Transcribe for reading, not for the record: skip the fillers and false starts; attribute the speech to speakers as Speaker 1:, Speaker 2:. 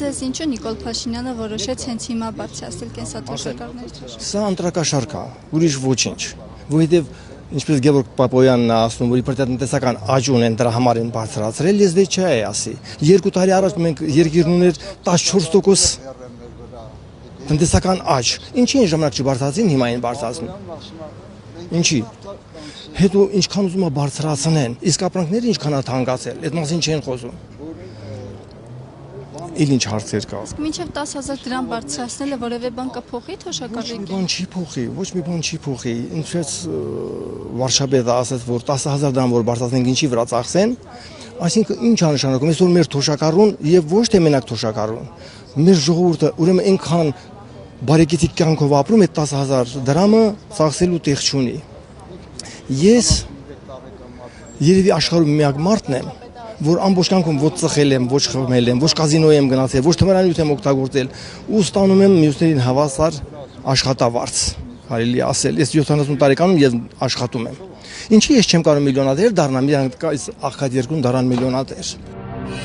Speaker 1: ձեզ ինչու Նիկոլ Փաշինյանը որոշեց հենց հիմա բարձրացնել կենսաթոշակառուների թոշակը։
Speaker 2: Սա ընտրակաշարք է, ուրիշ ոչինչ, որովհետև ինչպես Գևորգ Պապոյանն է ասում, որ իբր տնտեսական աճ ունեն, դրա համար են բարձրացրել, ես դե չէ ասի։ 2 տարի առաջ մենք երկիրն ուներ 14% տնտեսական աճ։ Ինչի են ժամանակ չբարձրացին, հիմա են բարձրացնում։ Ինչի։ Հետո ինչքան ուզում է բարձրացնեն, իսկ ապրանքները ինչքան է թանկացել, այդ մասին չեն խոսում։ Իլ ինչ հարցեր կա։
Speaker 1: Իսկ մինչև 10,000 դրամ բարձրացնելը որևէ բան կփոխի թոշակառուի։
Speaker 2: Բան չի փոխի, ոչ մի բան չի փոխի։ Ինչպես վարչապետը ասաց, որ 10,000 դրամ որ բարձրացնենք ինչի վրա ծախսեն, այսինքն ինչ է նշանակում, այսօր մեր թոշակառուն եւ ոչ թե մենակ թոշակառուն։ Մեր ժողովուրդը ուրեմն այնքան բարեկեցիկ կյանքով ապրում, այդ 10,000 դրամը ծախսելու տեղ չունի։ Ես երևի աշխարհում միակ մարդն եմ, որ ամբողջ կյանքում ոչ ծխել եմ, ոչ խմել եմ, ոչ կազինո եմ գնացել, ոչ թմրանյութ եմ օգտագործել ու ստանում եմ մյուսներին հավասար աշխատավարձ, կարելի ասել։ Ես 70 տարեկանում ես աշխատում եմ։ Ինչի ես չեմ կարող միլիոնատեր դառնալ, իրանք այս աղքատ երկրում դառան միլիոնատեր։